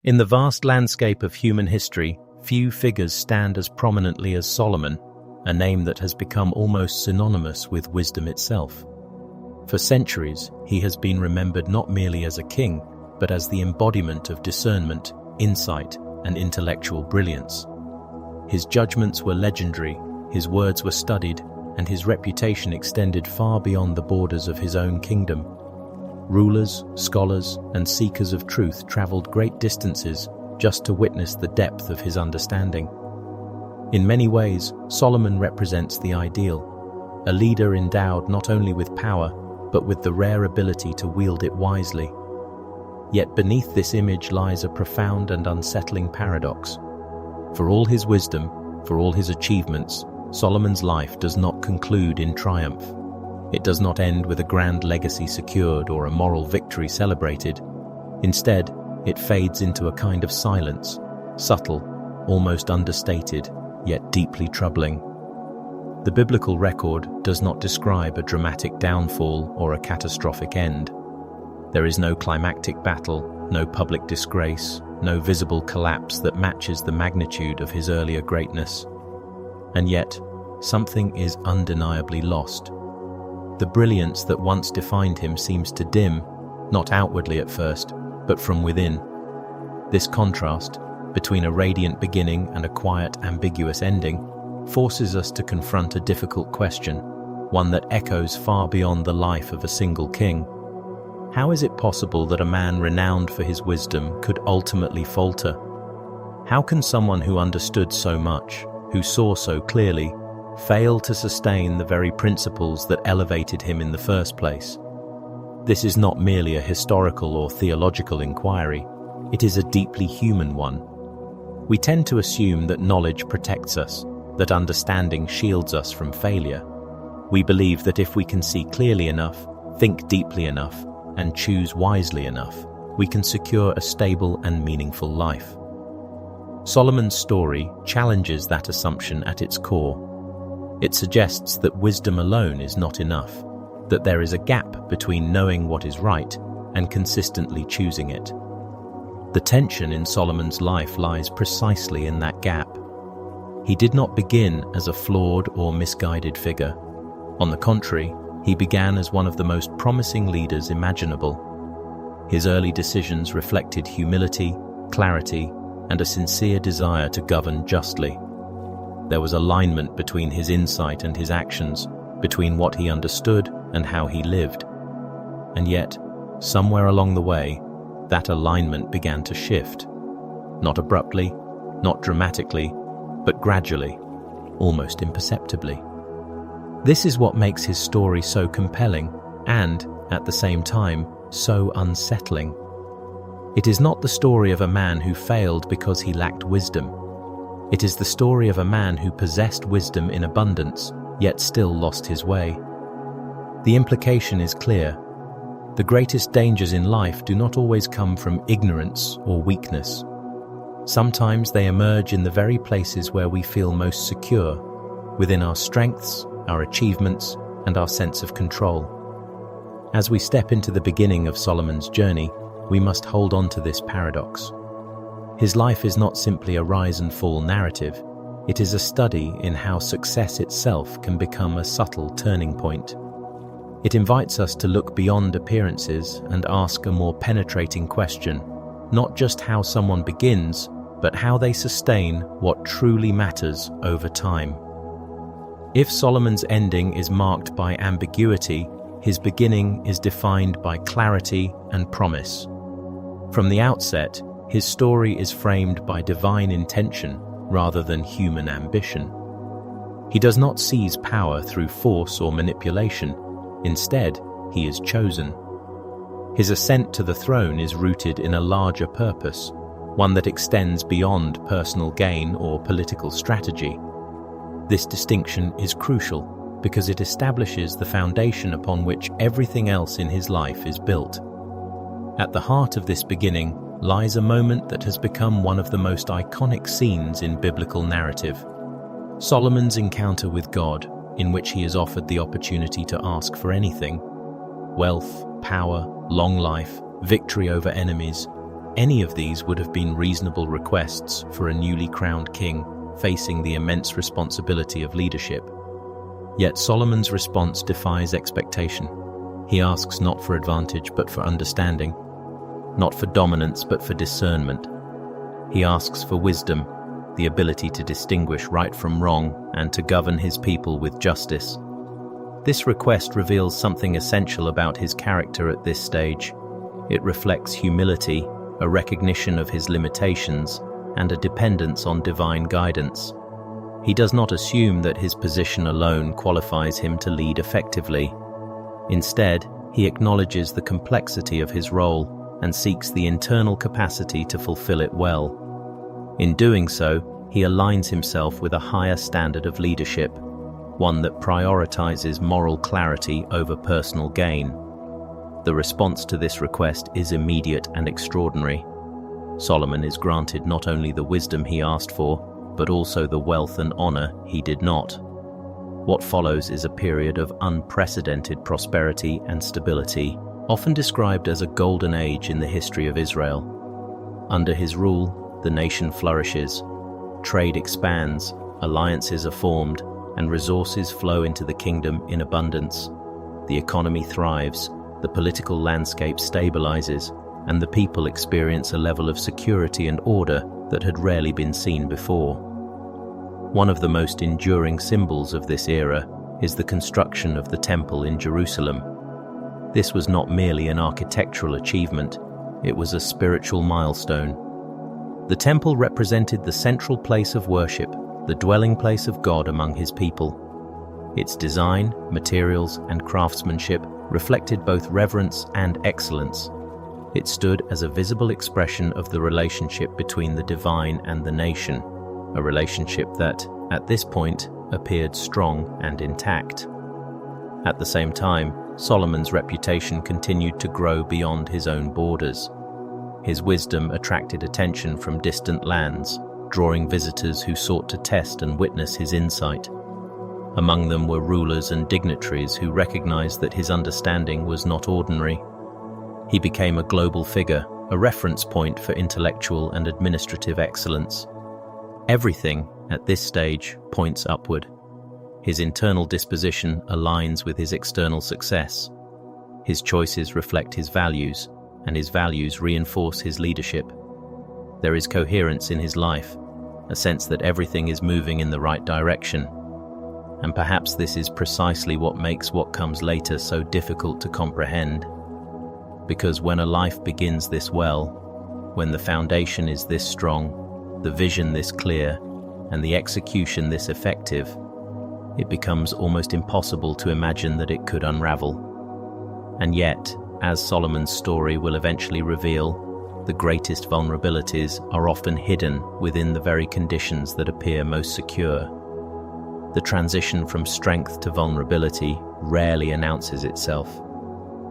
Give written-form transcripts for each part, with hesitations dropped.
In the vast landscape of human history, few figures stand as prominently as Solomon, a name that has become almost synonymous with wisdom itself. For centuries, he has been remembered not merely as a king, but as the embodiment of discernment, insight, and intellectual brilliance. His judgments were legendary, his words were studied, and his reputation extended far beyond the borders of his own kingdom. Rulers, scholars, and seekers of truth traveled great distances just to witness the depth of his understanding. In many ways, Solomon represents the ideal, a leader endowed not only with power, but with the rare ability to wield it wisely. Yet beneath this image lies a profound and unsettling paradox. For all his wisdom, for all his achievements, Solomon's life does not conclude in triumph. It does not end with a grand legacy secured or a moral victory celebrated. Instead, it fades into a kind of silence, subtle, almost understated, yet deeply troubling. The biblical record does not describe a dramatic downfall or a catastrophic end. There is no climactic battle, no public disgrace, no visible collapse that matches the magnitude of his earlier greatness. And yet, something is undeniably lost. The brilliance that once defined him seems to dim, not outwardly at first, but from within. This contrast, between a radiant beginning and a quiet, ambiguous ending, forces us to confront a difficult question, one that echoes far beyond the life of a single king. How is it possible that a man renowned for his wisdom could ultimately falter? How can someone who understood so much, who saw so clearly, fail to sustain the very principles that elevated him in the first place? This is not merely a historical or theological inquiry, it is a deeply human one. We tend to assume that knowledge protects us, that understanding shields us from failure. We believe that if we can see clearly enough, think deeply enough, and choose wisely enough, we can secure a stable and meaningful life. Solomon's story challenges that assumption at its core. It suggests that wisdom alone is not enough, that there is a gap between knowing what is right and consistently choosing it. The tension in Solomon's life lies precisely in that gap. He did not begin as a flawed or misguided figure. On the contrary, he began as one of the most promising leaders imaginable. His early decisions reflected humility, clarity, and a sincere desire to govern justly. There was alignment between his insight and his actions, between what he understood and how he lived. And yet, somewhere along the way, that alignment began to shift. Not abruptly, not dramatically, but gradually, almost imperceptibly. This is what makes his story so compelling and, at the same time, so unsettling. It is not the story of a man who failed because he lacked wisdom. It is the story of a man who possessed wisdom in abundance, yet still lost his way. The implication is clear. The greatest dangers in life do not always come from ignorance or weakness. Sometimes they emerge in the very places where we feel most secure, within our strengths, our achievements, and our sense of control. As we step into the beginning of Solomon's journey, we must hold on to this paradox. His life is not simply a rise and fall narrative, it is a study in how success itself can become a subtle turning point. It invites us to look beyond appearances and ask a more penetrating question, not just how someone begins, but how they sustain what truly matters over time. If Solomon's ending is marked by ambiguity, his beginning is defined by clarity and promise. From the outset, his story is framed by divine intention rather than human ambition. He does not seize power through force or manipulation. Instead, he is chosen. His ascent to the throne is rooted in a larger purpose, one that extends beyond personal gain or political strategy. This distinction is crucial because it establishes the foundation upon which everything else in his life is built. At the heart of this beginning lies a moment that has become one of the most iconic scenes in biblical narrative: Solomon's encounter with God, in which he is offered the opportunity to ask for anything: wealth, power, long life, victory over enemies. Any of these would have been reasonable requests for a newly crowned king facing the immense responsibility of leadership. Yet Solomon's response defies expectation. He asks not for advantage but for understanding, not for dominance but for discernment. He asks for wisdom, the ability to distinguish right from wrong and to govern his people with justice. This request reveals something essential about his character at this stage. It reflects humility, a recognition of his limitations, and a dependence on divine guidance. He does not assume that his position alone qualifies him to lead effectively. Instead, he acknowledges the complexity of his role and seeks the internal capacity to fulfill it well. In doing so, he aligns himself with a higher standard of leadership, one that prioritizes moral clarity over personal gain. The response to this request is immediate and extraordinary. Solomon is granted not only the wisdom he asked for, but also the wealth and honor he did not. What follows is a period of unprecedented prosperity and stability, often described as a golden age in the history of Israel. Under his rule, the nation flourishes, trade expands, alliances are formed, and resources flow into the kingdom in abundance. The economy thrives, the political landscape stabilizes, and the people experience a level of security and order that had rarely been seen before. One of the most enduring symbols of this era is the construction of the Temple in Jerusalem. This was not merely an architectural achievement, it was a spiritual milestone. The temple represented the central place of worship, the dwelling place of God among his people. Its design, materials, and craftsmanship reflected both reverence and excellence. It stood as a visible expression of the relationship between the divine and the nation, a relationship that, at this point, appeared strong and intact. At the same time, Solomon's reputation continued to grow beyond his own borders. His wisdom attracted attention from distant lands, drawing visitors who sought to test and witness his insight. Among them were rulers and dignitaries who recognized that his understanding was not ordinary. He became a global figure, a reference point for intellectual and administrative excellence. Everything, at this stage, points upward. His internal disposition aligns with his external success. His choices reflect his values, and his values reinforce his leadership. There is coherence in his life, a sense that everything is moving in the right direction. And perhaps this is precisely what makes what comes later so difficult to comprehend. Because when a life begins this well, when the foundation is this strong, the vision this clear, and the execution this effective, it becomes almost impossible to imagine that it could unravel. And yet, as Solomon's story will eventually reveal, the greatest vulnerabilities are often hidden within the very conditions that appear most secure. The transition from strength to vulnerability rarely announces itself.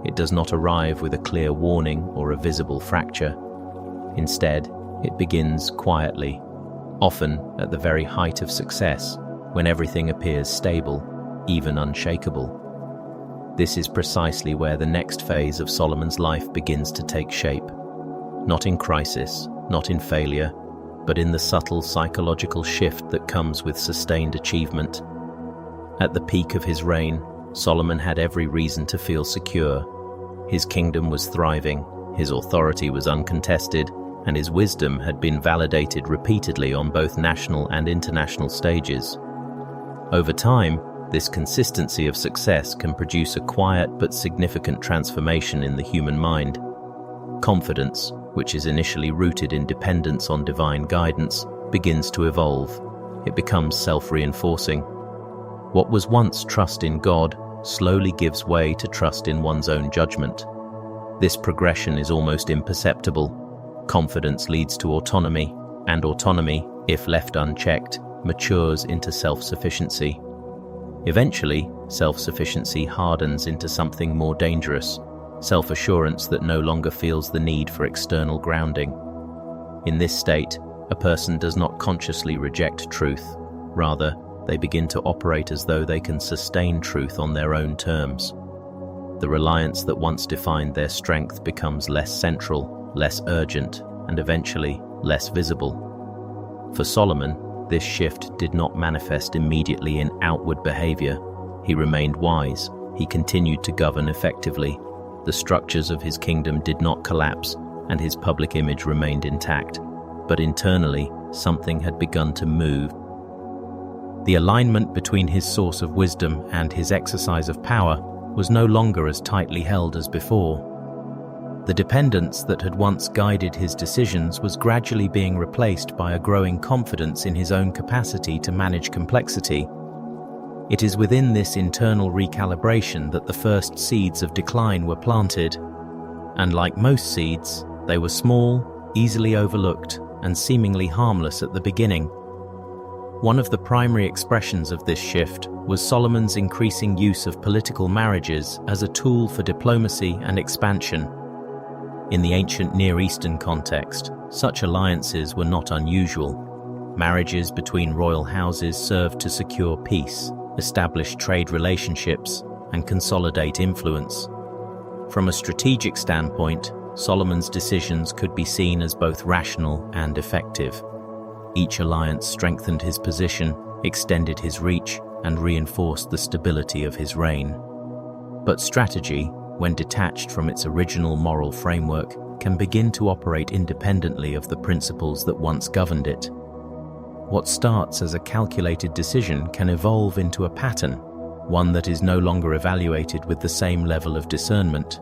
It does not arrive with a clear warning or a visible fracture. Instead, it begins quietly, often at the very height of success, when everything appears stable, even unshakable. This is precisely where the next phase of Solomon's life begins to take shape. Not in crisis, not in failure, but in the subtle psychological shift that comes with sustained achievement. At the peak of his reign, Solomon had every reason to feel secure. His kingdom was thriving, his authority was uncontested, and his wisdom had been validated repeatedly on both national and international stages. Over time, this consistency of success can produce a quiet but significant transformation in the human mind. Confidence, which is initially rooted in dependence on divine guidance, begins to evolve. It becomes self-reinforcing. What was once trust in God slowly gives way to trust in one's own judgment. This progression is almost imperceptible. Confidence leads to autonomy, and autonomy, if left unchecked, matures into self-sufficiency. Eventually, self-sufficiency hardens into something more dangerous, self-assurance that no longer feels the need for external grounding. In this state, a person does not consciously reject truth. Rather, they begin to operate as though they can sustain truth on their own terms. The reliance that once defined their strength becomes less central, less urgent, and eventually less visible. For Solomon, this shift did not manifest immediately in outward behavior. He remained wise. He continued to govern effectively. The structures of his kingdom did not collapse, and his public image remained intact. But internally, something had begun to move. The alignment between his source of wisdom and his exercise of power was no longer as tightly held as before. The dependence that had once guided his decisions was gradually being replaced by a growing confidence in his own capacity to manage complexity. It is within this internal recalibration that the first seeds of decline were planted, and like most seeds, they were small, easily overlooked, and seemingly harmless at the beginning. One of the primary expressions of this shift was Solomon's increasing use of political marriages as a tool for diplomacy and expansion. In the ancient Near Eastern context, such alliances were not unusual. Marriages between royal houses served to secure peace, establish trade relationships, and consolidate influence. From a strategic standpoint, Solomon's decisions could be seen as both rational and effective. Each alliance strengthened his position, extended his reach, and reinforced the stability of his reign. But strategy, when detached from its original moral framework, can begin to operate independently of the principles that once governed it. What starts as a calculated decision can evolve into a pattern, one that is no longer evaluated with the same level of discernment.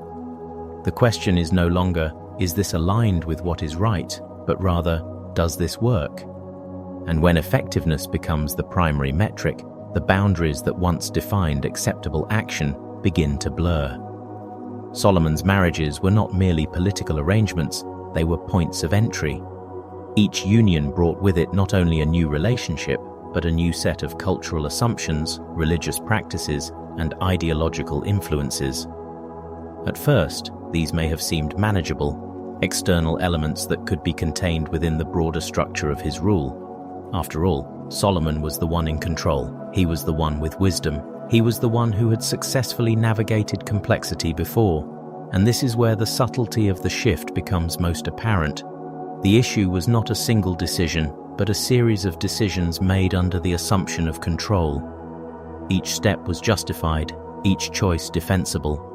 The question is no longer, is this aligned with what is right, but rather, does this work? And when effectiveness becomes the primary metric, the boundaries that once defined acceptable action begin to blur. Solomon's marriages were not merely political arrangements, they were points of entry. Each union brought with it not only a new relationship, but a new set of cultural assumptions, religious practices, and ideological influences. At first, these may have seemed manageable, external elements that could be contained within the broader structure of his rule. After all, Solomon was the one in control. He was the one with wisdom. He was the one who had successfully navigated complexity before. And this is where the subtlety of the shift becomes most apparent. The issue was not a single decision, but a series of decisions made under the assumption of control. Each step was justified, each choice defensible.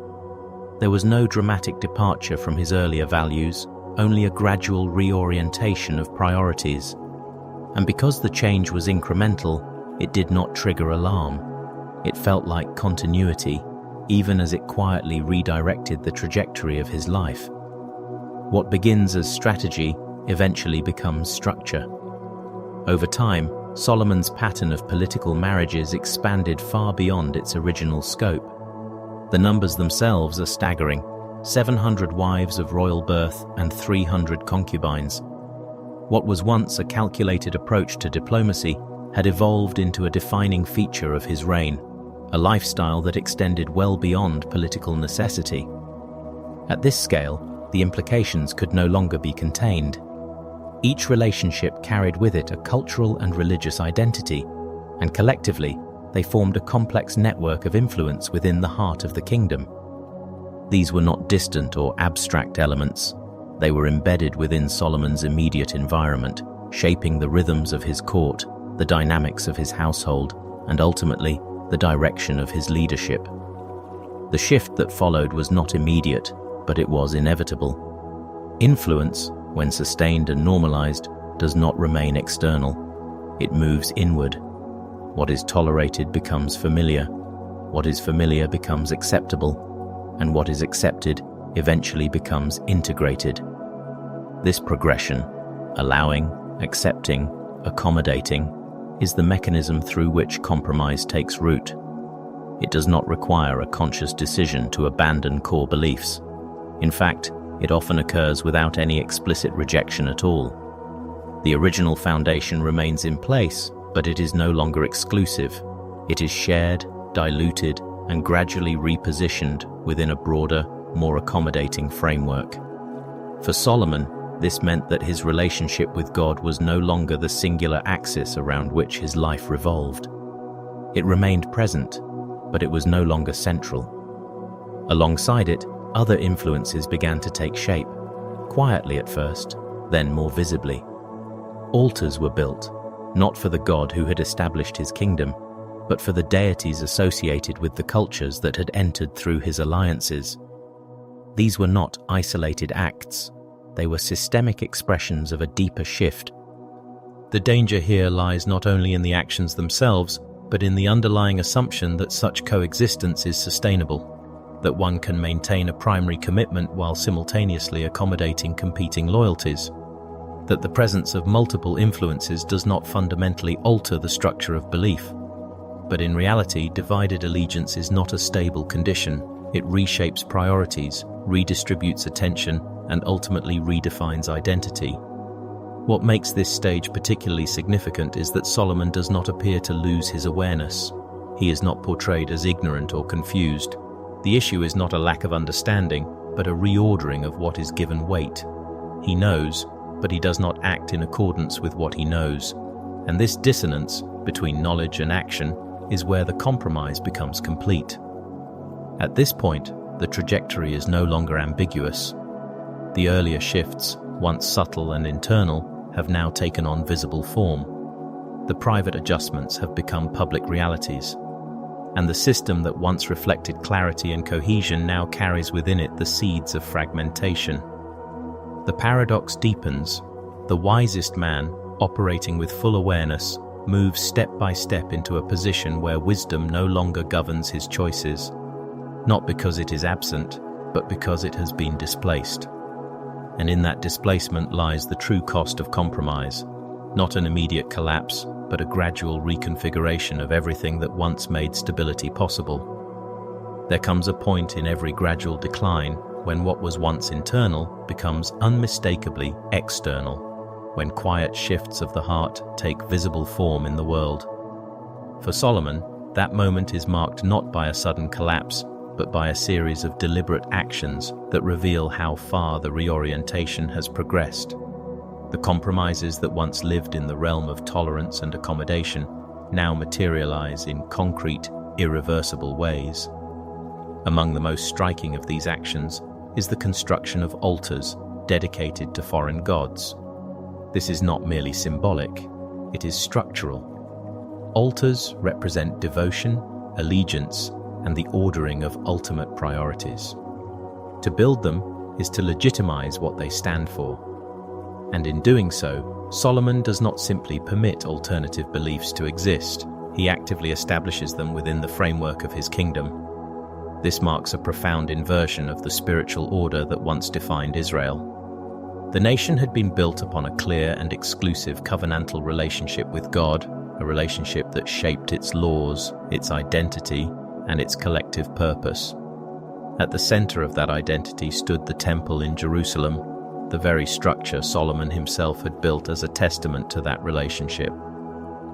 There was no dramatic departure from his earlier values, only a gradual reorientation of priorities. And because the change was incremental, it did not trigger alarm. It felt like continuity, even as it quietly redirected the trajectory of his life. What begins as strategy eventually becomes structure. Over time, Solomon's pattern of political marriages expanded far beyond its original scope. The numbers themselves are staggering: 700 wives of royal birth and 300 concubines. What was once a calculated approach to diplomacy had evolved into a defining feature of his reign, a lifestyle that extended well beyond political necessity. At this scale, the implications could no longer be contained. Each relationship carried with it a cultural and religious identity, and collectively, they formed a complex network of influence within the heart of the kingdom. These were not distant or abstract elements. They were embedded within Solomon's immediate environment, shaping the rhythms of his court, the dynamics of his household, and ultimately, the direction of his leadership. The shift that followed was not immediate, but it was inevitable. Influence, when sustained and normalized, does not remain external. It moves inward. What is tolerated becomes familiar. What is familiar becomes acceptable. And what is accepted eventually becomes integrated. This progression, allowing, accepting, accommodating, is the mechanism through which compromise takes root. It does not require a conscious decision to abandon core beliefs. In fact, it often occurs without any explicit rejection at all. The original foundation remains in place, but it is no longer exclusive. It is shared, diluted, and gradually repositioned within a broader, more accommodating framework. For Solomon, this meant that his relationship with God was no longer the singular axis around which his life revolved. It remained present, but it was no longer central. Alongside it, other influences began to take shape. Quietly at first, then more visibly. Altars were built, not for the god who had established his kingdom, but for the deities associated with the cultures that had entered through his alliances. These were not isolated acts, they were systemic expressions of a deeper shift. The danger here lies not only in the actions themselves, but in the underlying assumption that such coexistence is sustainable, that one can maintain a primary commitment while simultaneously accommodating competing loyalties, that the presence of multiple influences does not fundamentally alter the structure of belief. But in reality, divided allegiance is not a stable condition. It reshapes priorities, redistributes attention, and ultimately redefines identity. What makes this stage particularly significant is that Solomon does not appear to lose his awareness. He is not portrayed as ignorant or confused. The issue is not a lack of understanding, but a reordering of what is given weight. He knows, but he does not act in accordance with what he knows. And this dissonance between knowledge and action is where the compromise becomes complete. At this point, the trajectory is no longer ambiguous. The earlier shifts, once subtle and internal, have now taken on visible form. The private adjustments have become public realities, and the system that once reflected clarity and cohesion now carries within it the seeds of fragmentation. The paradox deepens. The wisest man, operating with full awareness, moves step by step into a position where wisdom no longer governs his choices, not because it is absent, but because it has been displaced. And in that displacement lies the true cost of compromise, not an immediate collapse, but a gradual reconfiguration of everything that once made stability possible. There comes a point in every gradual decline when what was once internal becomes unmistakably external, when quiet shifts of the heart take visible form in the world. For Solomon, that moment is marked not by a sudden collapse, but by a series of deliberate actions that reveal how far the reorientation has progressed. The compromises that once lived in the realm of tolerance and accommodation now materialize in concrete, irreversible ways. Among the most striking of these actions is the construction of altars dedicated to foreign gods. This is not merely symbolic, it is structural. Altars represent devotion, allegiance, and the ordering of ultimate priorities. To build them is to legitimize what they stand for. And in doing so, Solomon does not simply permit alternative beliefs to exist, he actively establishes them within the framework of his kingdom. This marks a profound inversion of the spiritual order that once defined Israel. The nation had been built upon a clear and exclusive covenantal relationship with God, a relationship that shaped its laws, its identity, and its collective purpose. At the center of that identity stood the temple in Jerusalem, the very structure Solomon himself had built as a testament to that relationship.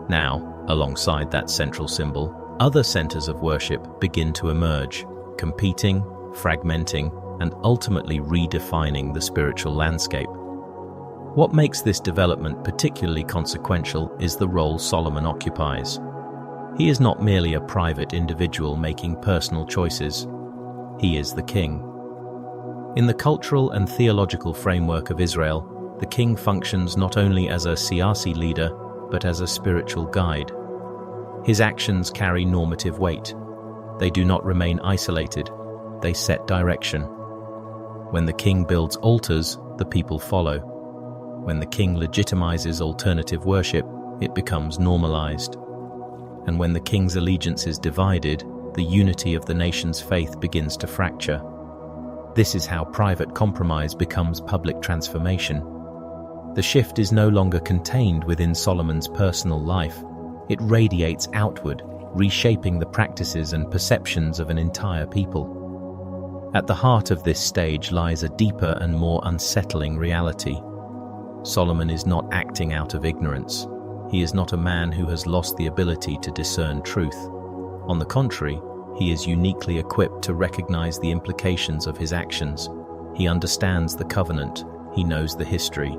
Now, alongside that central symbol, other centers of worship begin to emerge, competing, fragmenting, and ultimately redefining the spiritual landscape. What makes this development particularly consequential is the role Solomon occupies. He is not merely a private individual making personal choices. He is the king. In the cultural and theological framework of Israel, the king functions not only as a siyasi leader, but as a spiritual guide. His actions carry normative weight. They do not remain isolated. They set direction. When the king builds altars, the people follow. When the king legitimizes alternative worship, it becomes normalized. And when the king's allegiance is divided, the unity of the nation's faith begins to fracture. This is how private compromise becomes public transformation. The shift is no longer contained within Solomon's personal life. It radiates outward, reshaping the practices and perceptions of an entire people. At the heart of this stage lies a deeper and more unsettling reality. Solomon is not acting out of ignorance. He is not a man who has lost the ability to discern truth. On the contrary, he is uniquely equipped to recognize the implications of his actions. He understands the covenant. He knows the history.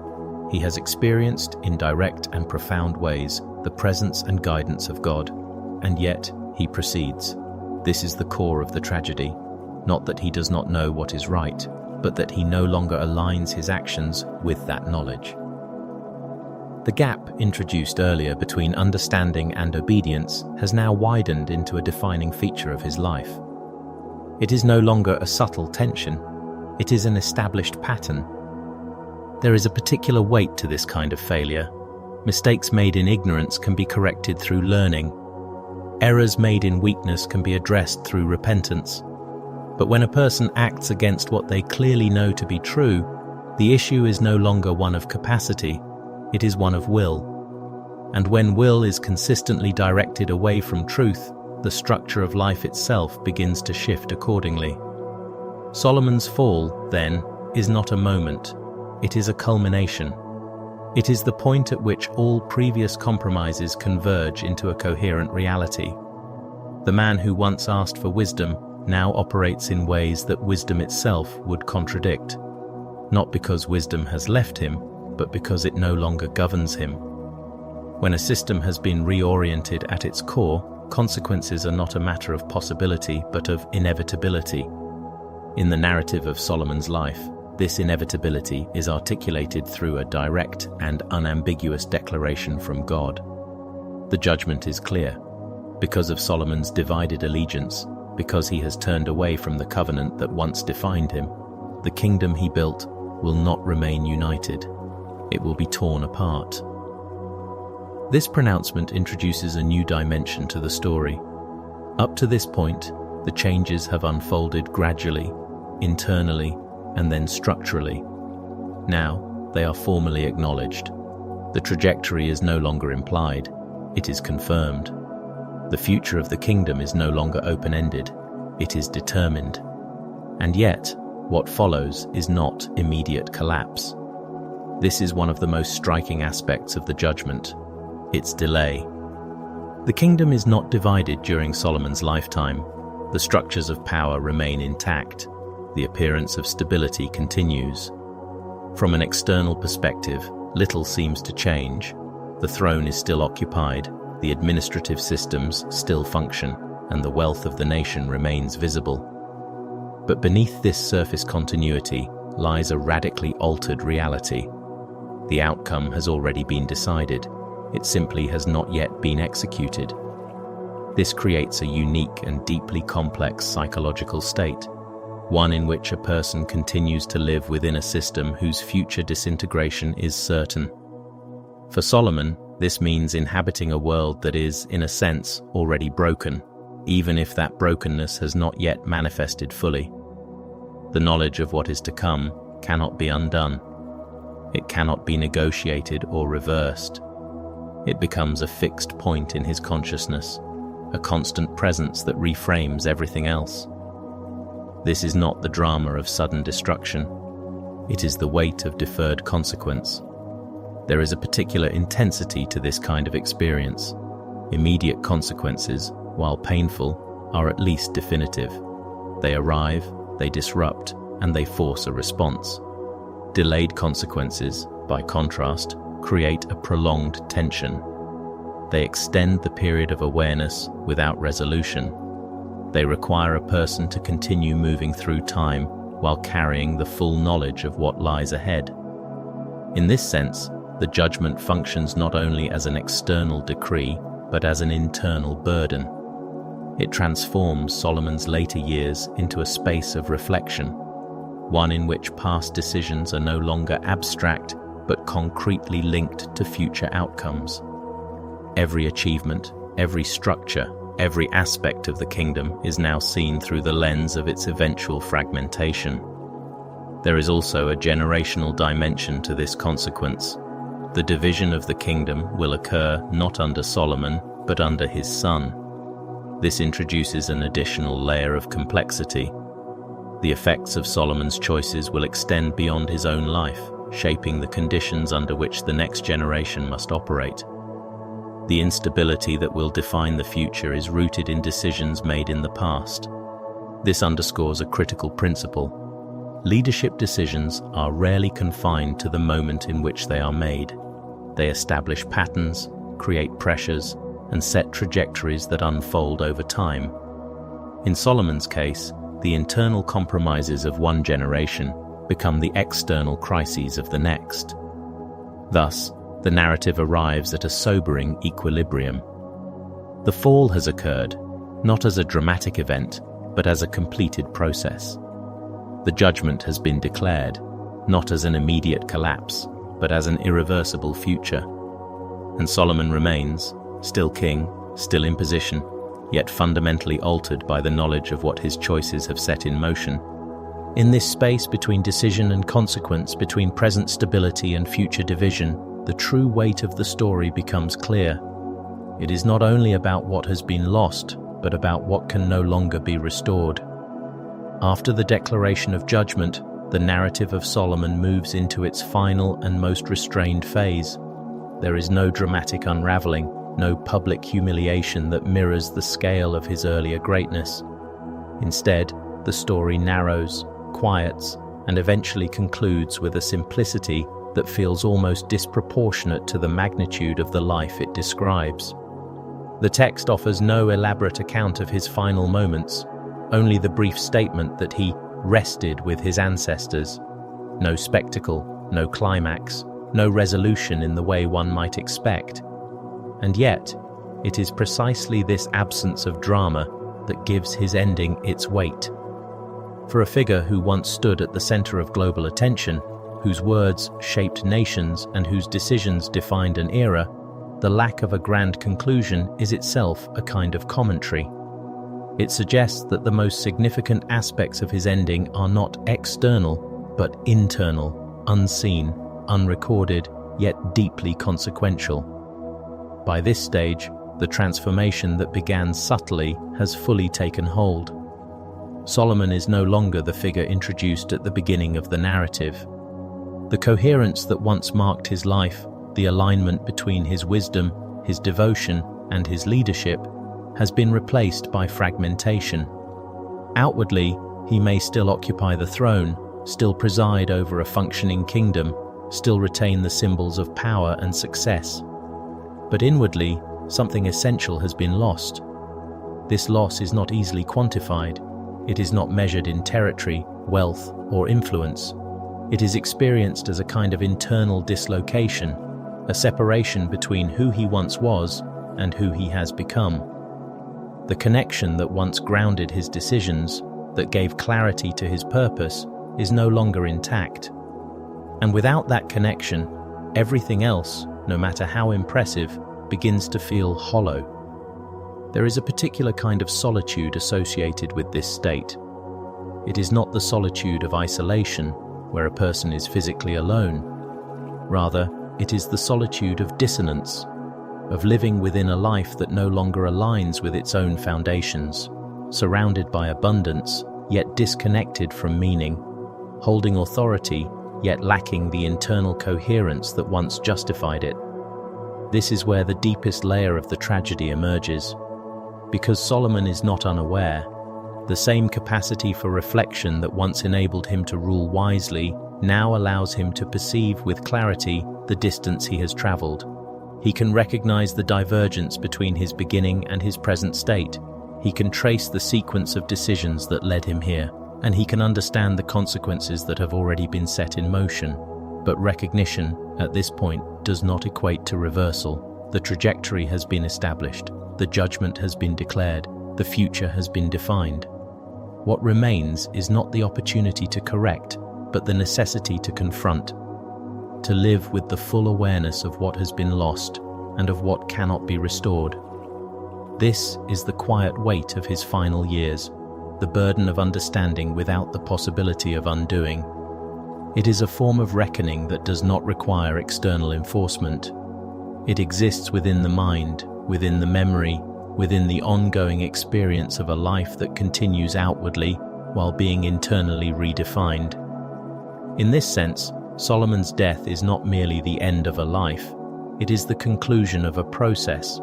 He has experienced, in direct and profound ways, the presence and guidance of God. And yet, he proceeds. This is the core of the tragedy. Not that he does not know what is right, but that he no longer aligns his actions with that knowledge. The gap introduced earlier between understanding and obedience has now widened into a defining feature of his life. It is no longer a subtle tension, it is an established pattern. There is a particular weight to this kind of failure. Mistakes made in ignorance can be corrected through learning. Errors made in weakness can be addressed through repentance. But when a person acts against what they clearly know to be true, the issue is no longer one of capacity, it is one of will. And when will is consistently directed away from truth, the structure of life itself begins to shift accordingly. Solomon's fall, then, is not a moment, it is a culmination. It is the point at which all previous compromises converge into a coherent reality. The man who once asked for wisdom now operates in ways that wisdom itself would contradict, not because wisdom has left him, but because it no longer governs him. When a system has been reoriented at its core, consequences are not a matter of possibility, but of inevitability. In the narrative of Solomon's life, this inevitability is articulated through a direct and unambiguous declaration from God. The judgment is clear. Because of Solomon's divided allegiance, because he has turned away from the covenant that once defined him, the kingdom he built will not remain united. It will be torn apart. This pronouncement introduces a new dimension to the story. Up to this point, the changes have unfolded gradually, internally, and then structurally. Now, they are formally acknowledged. The trajectory is no longer implied, it is confirmed. The future of the kingdom is no longer open-ended, it is determined. And yet, what follows is not immediate collapse. This is one of the most striking aspects of the judgment, its delay. The kingdom is not divided during Solomon's lifetime. The structures of power remain intact. The appearance of stability continues. From an external perspective, little seems to change. The throne is still occupied, the administrative systems still function, and the wealth of the nation remains visible. But beneath this surface continuity lies a radically altered reality. The outcome has already been decided. It simply has not yet been executed. This creates a unique and deeply complex psychological state, one in which a person continues to live within a system whose future disintegration is certain. For Solomon, this means inhabiting a world that is, in a sense, already broken, even if that brokenness has not yet manifested fully. The knowledge of what is to come cannot be undone. It cannot be negotiated or reversed. It becomes a fixed point in his consciousness, a constant presence that reframes everything else. This is not the drama of sudden destruction. It is the weight of deferred consequence. There is a particular intensity to this kind of experience. Immediate consequences, while painful, are at least definitive. They arrive, they disrupt, and they force a response. Delayed consequences, by contrast, create a prolonged tension. They extend the period of awareness without resolution. They require a person to continue moving through time while carrying the full knowledge of what lies ahead. In this sense, the judgment functions not only as an external decree, but as an internal burden. It transforms Solomon's later years into a space of reflection, one in which past decisions are no longer abstract, but concretely linked to future outcomes. Every achievement, every structure, every aspect of the kingdom is now seen through the lens of its eventual fragmentation. There is also a generational dimension to this consequence. The division of the kingdom will occur not under Solomon, but under his son. This introduces an additional layer of complexity. The effects of Solomon's choices will extend beyond his own life, shaping the conditions under which the next generation must operate. The instability that will define the future is rooted in decisions made in the past. This underscores a critical principle. Leadership decisions are rarely confined to the moment in which they are made. They establish patterns, create pressures, and set trajectories that unfold over time. In Solomon's case, the internal compromises of one generation become the external crises of the next. Thus, the narrative arrives at a sobering equilibrium. The fall has occurred, not as a dramatic event, but as a completed process. The judgment has been declared, not as an immediate collapse, but as an irreversible future. And Solomon remains, still king, still in position, yet fundamentally altered by the knowledge of what his choices have set in motion. In this space between decision and consequence, between present stability and future division, the true weight of the story becomes clear. It is not only about what has been lost, but about what can no longer be restored. After the declaration of judgment, the narrative of Solomon moves into its final and most restrained phase. There is no dramatic unraveling, no public humiliation that mirrors the scale of his earlier greatness. Instead, the story narrows, quiets, and eventually concludes with a simplicity that feels almost disproportionate to the magnitude of the life it describes. The text offers no elaborate account of his final moments, only the brief statement that he rested with his ancestors. No spectacle, no climax, no resolution in the way one might expect. And yet, it is precisely this absence of drama that gives his ending its weight. For a figure who once stood at the center of global attention, whose words shaped nations and whose decisions defined an era, the lack of a grand conclusion is itself a kind of commentary. It suggests that the most significant aspects of his ending are not external, but internal, unseen, unrecorded, yet deeply consequential. By this stage, the transformation that began subtly has fully taken hold. Solomon is no longer the figure introduced at the beginning of the narrative. The coherence that once marked his life, the alignment between his wisdom, his devotion, and his leadership, has been replaced by fragmentation. Outwardly, he may still occupy the throne, still preside over a functioning kingdom, still retain the symbols of power and success. But inwardly, something essential has been lost. This loss is not easily quantified. It is not measured in territory, wealth, or influence. It is experienced as a kind of internal dislocation, a separation between who he once was and who he has become. The connection that once grounded his decisions, that gave clarity to his purpose, is no longer intact. And without that connection, everything else, no matter how impressive, begins to feel hollow. There is a particular kind of solitude associated with this state. It is not the solitude of isolation, where a person is physically alone. Rather, it is the solitude of dissonance, of living within a life that no longer aligns with its own foundations, surrounded by abundance, yet disconnected from meaning, holding authority, yet lacking the internal coherence that once justified it. This is where the deepest layer of the tragedy emerges. Because Solomon is not unaware, the same capacity for reflection that once enabled him to rule wisely now allows him to perceive with clarity the distance he has traveled. He can recognize the divergence between his beginning and his present state. He can trace the sequence of decisions that led him here, and he can understand the consequences that have already been set in motion. But recognition, at this point, does not equate to reversal. The trajectory has been established, the judgment has been declared, the future has been defined. What remains is not the opportunity to correct, but the necessity to confront, to live with the full awareness of what has been lost and of what cannot be restored. This is the quiet weight of his final years, the burden of understanding without the possibility of undoing. It is a form of reckoning that does not require external enforcement. It exists within the mind, within the memory, within the ongoing experience of a life that continues outwardly while being internally redefined. In this sense, Solomon's death is not merely the end of a life, it is the conclusion of a process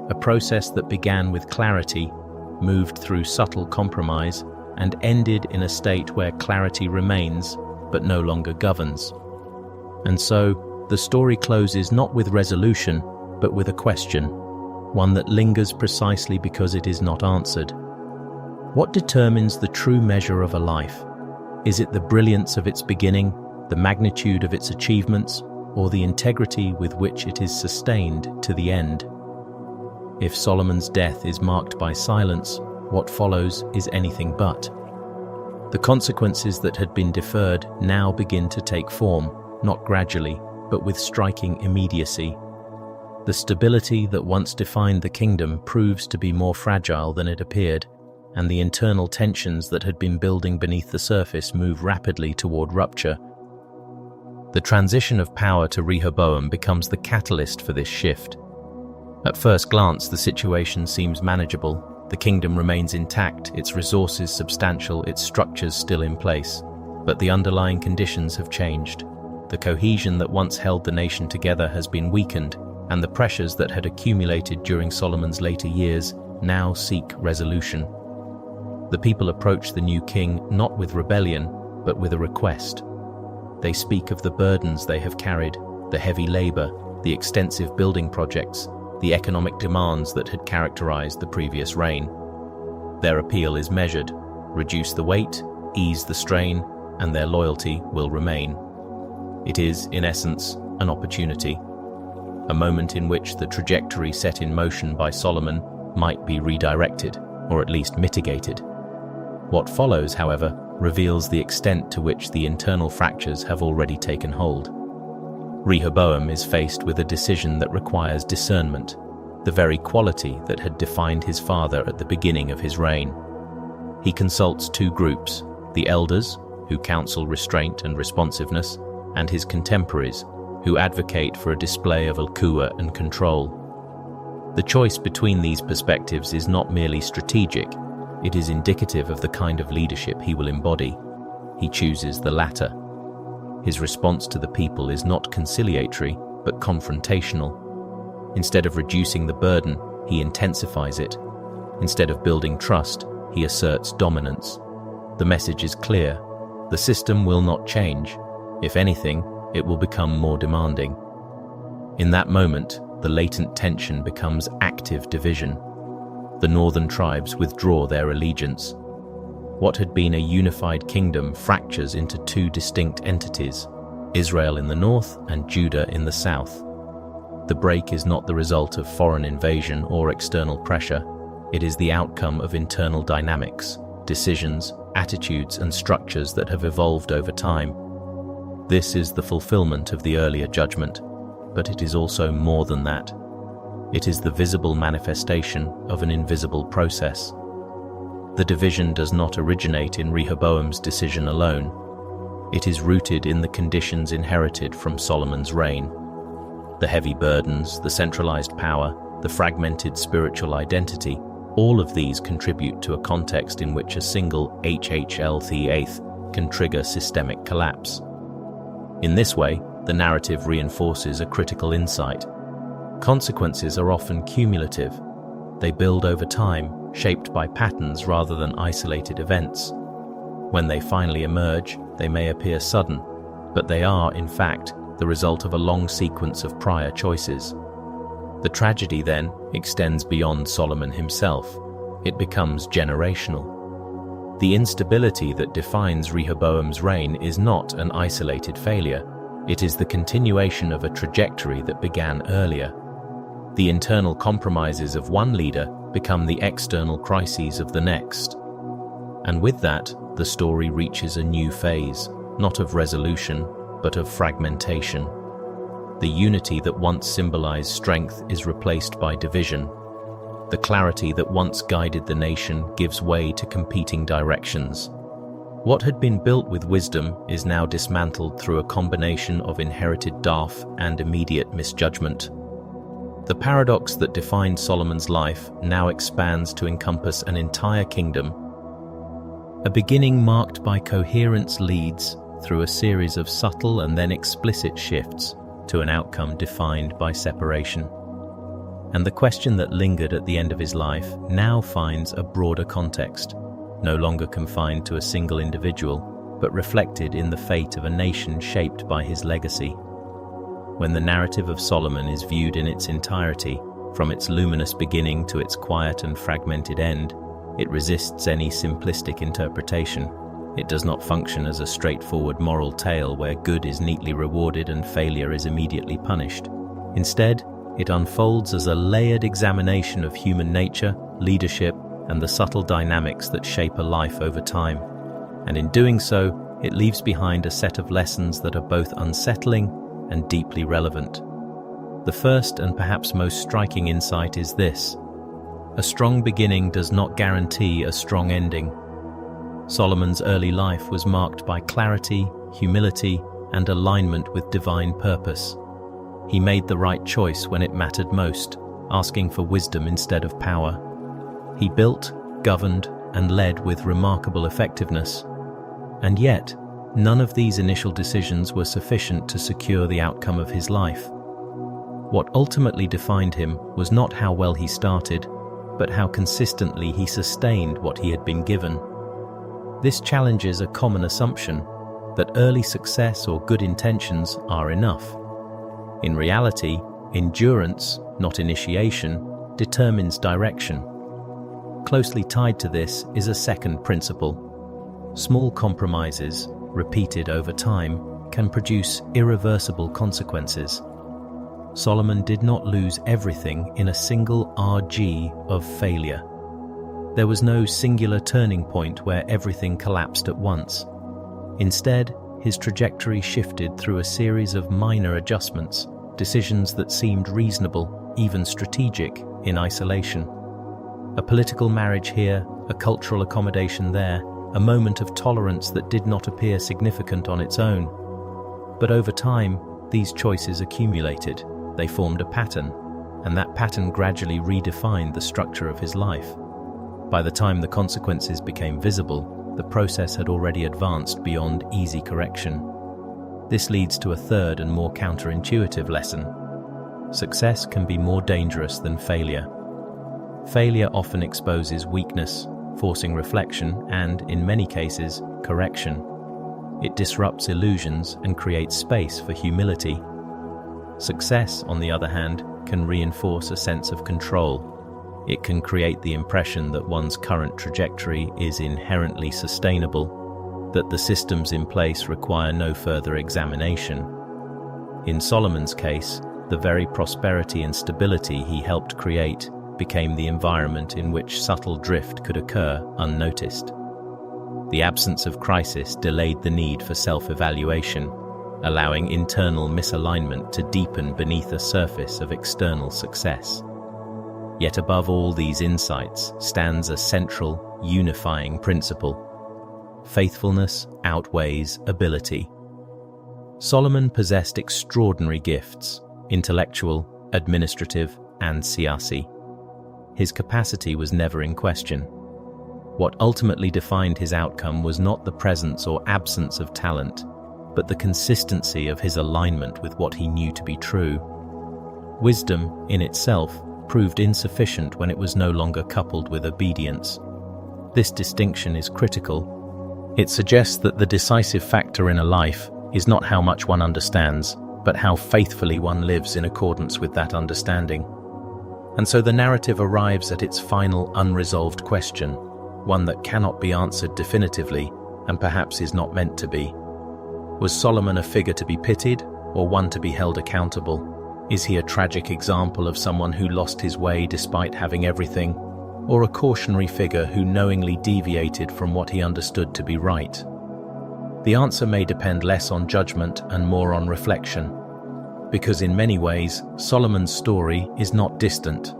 that began with clarity, moved through subtle compromise, and ended in a state where clarity remains but no longer governs. And so, the story closes not with resolution, but with a question, one that lingers precisely because it is not answered. What determines the true measure of a life? Is it the brilliance of its beginning, the magnitude of its achievements, or the integrity with which it is sustained to the end? If Solomon's death is marked by silence, what follows is anything but. The consequences that had been deferred now begin to take form, not gradually, but with striking immediacy. The stability that once defined the kingdom proves to be more fragile than it appeared, and the internal tensions that had been building beneath the surface move rapidly toward rupture. The transition of power to Rehoboam becomes the catalyst for this shift. At first glance, the situation seems manageable. The kingdom remains intact, its resources substantial, its structures still in place. But the underlying conditions have changed. The cohesion that once held the nation together has been weakened, and the pressures that had accumulated during Solomon's later years now seek resolution. The people approach the new king not with rebellion, but with a request. They speak of the burdens they have carried, the heavy labor, the extensive building projects, the economic demands that had characterized the previous reign. Their appeal is measured: reduce the weight, ease the strain, and their loyalty will remain. It is, in essence, an opportunity, a moment in which the trajectory set in motion by Solomon might be redirected, or at least mitigated. What follows, however, reveals the extent to which the internal fractures have already taken hold. Rehoboam is faced with a decision that requires discernment, the very quality that had defined his father at the beginning of his reign. He consults two groups: the elders, who counsel restraint and responsiveness, and his contemporaries, who advocate for a display of al-quwwa and control. The choice between these perspectives is not merely strategic, it is indicative of the kind of leadership he will embody. He chooses the latter. His response to the people is not conciliatory, but confrontational. Instead of reducing the burden, he intensifies it. Instead of building trust, he asserts dominance. The message is clear: the system will not change. If anything, it will become more demanding. In that moment, the latent tension becomes active division. The northern tribes withdraw their allegiance. What had been a unified kingdom fractures into two distinct entities: Israel in the north and Judah in the south. The break is not the result of foreign invasion or external pressure. It is the outcome of internal dynamics, decisions, attitudes, and structures that have evolved over time. This is the fulfillment of the earlier judgment, but it is also more than that. It is the visible manifestation of an invisible process. The division does not originate in Rehoboam's decision alone. It is rooted in the conditions inherited from Solomon's reign. The heavy burdens, the centralized power, the fragmented spiritual identity, all of these contribute to a context in which a single HHL can trigger systemic collapse. In this way, the narrative reinforces a critical insight. Consequences are often cumulative. They build over time, shaped by patterns rather than isolated events. When they finally emerge, they may appear sudden, but they are, in fact, the result of a long sequence of prior choices. The tragedy, then, extends beyond Solomon himself. It becomes generational. The instability that defines Rehoboam's reign is not an isolated failure. It is the continuation of a trajectory that began earlier. The internal compromises of one leader become the external crises of the next. And with that, the story reaches a new phase, not of resolution, but of fragmentation. The unity that once symbolized strength is replaced by division. The clarity that once guided the nation gives way to competing directions. What had been built with wisdom is now dismantled through a combination of inherited dafh and immediate misjudgment. The paradox that defined Solomon's life now expands to encompass an entire kingdom. A beginning marked by coherence leads, through a series of subtle and then explicit shifts, to an outcome defined by separation. And the question that lingered at the end of his life now finds a broader context, no longer confined to a single individual, but reflected in the fate of a nation shaped by his legacy. When the narrative of Solomon is viewed in its entirety, from its luminous beginning to its quiet and fragmented end, it resists any simplistic interpretation. It does not function as a straightforward moral tale where good is neatly rewarded and failure is immediately punished. Instead, it unfolds as a layered examination of human nature, leadership, and the subtle dynamics that shape a life over time. And in doing so, it leaves behind a set of lessons that are both unsettling and deeply relevant. The first and perhaps most striking insight is this: a strong beginning does not guarantee a strong ending. Solomon's early life was marked by clarity, humility, and alignment with divine purpose. He made the right choice when it mattered most, asking for wisdom instead of power. He built, governed, and led with remarkable effectiveness. And yet, none of these initial decisions were sufficient to secure the outcome of his life. What ultimately defined him was not how well he started, but how consistently he sustained what he had been given. This challenges a common assumption that early success or good intentions are enough. In reality, endurance, not initiation, determines direction. Closely tied to this is a second principle. Small compromises, repeated over time, can produce irreversible consequences. Solomon did not lose everything in a single RG of failure. There was no singular turning point where everything collapsed at once. Instead, his trajectory shifted through a series of minor adjustments, decisions that seemed reasonable, even strategic, in isolation. A political marriage here, a cultural accommodation there, a moment of tolerance that did not appear significant on its own. But over time, these choices accumulated. They formed a pattern, and that pattern gradually redefined the structure of his life. By the time the consequences became visible, the process had already advanced beyond easy correction. This leads to a third and more counterintuitive lesson. Success can be more dangerous than failure. Failure often exposes weakness, forcing reflection and, in many cases, correction. It disrupts illusions and creates space for humility. Success, on the other hand, can reinforce a sense of control. It can create the impression that one's current trajectory is inherently sustainable, that the systems in place require no further examination. In Solomon's case, the very prosperity and stability he helped create became the environment in which subtle drift could occur unnoticed. The absence of crisis delayed the need for self-evaluation, allowing internal misalignment to deepen beneath a surface of external success. Yet above all these insights stands a central, unifying principle. Faithfulness outweighs ability. Solomon possessed extraordinary gifts: intellectual, administrative, and siyasi. His capacity was never in question. What ultimately defined his outcome was not the presence or absence of talent, but the consistency of his alignment with what he knew to be true. Wisdom, in itself, proved insufficient when it was no longer coupled with obedience. This distinction is critical. It suggests that the decisive factor in a life is not how much one understands, but how faithfully one lives in accordance with that understanding. And so the narrative arrives at its final unresolved question, one that cannot be answered definitively and perhaps is not meant to be. Was Solomon a figure to be pitied or one to be held accountable? Is he a tragic example of someone who lost his way despite having everything, or a cautionary figure who knowingly deviated from what he understood to be right? The answer may depend less on judgment and more on reflection, because in many ways, Solomon's story is not distant.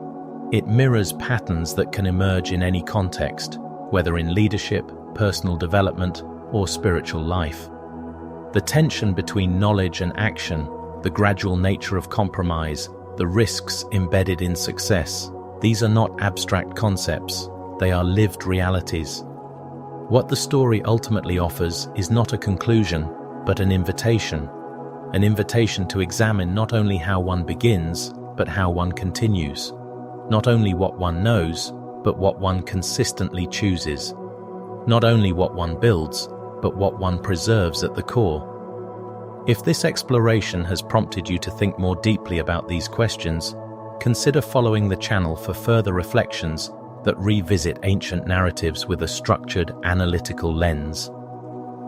It mirrors patterns that can emerge in any context, whether in leadership, personal development, or spiritual life. The tension between knowledge and action, the gradual nature of compromise, the risks embedded in success, these are not abstract concepts, they are lived realities. What the story ultimately offers is not a conclusion, but an invitation to examine not only how one begins, but how one continues, not only what one knows, but what one consistently chooses, not only what one builds, but what one preserves at the core. If this exploration has prompted you to think more deeply about these questions, consider following the channel for further reflections that revisit ancient narratives with a structured, analytical lens.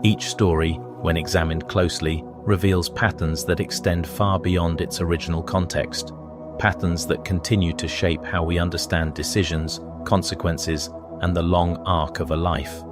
Each story, when examined closely, reveals patterns that extend far beyond its original context, patterns that continue to shape how we understand decisions, consequences, and the long arc of a life.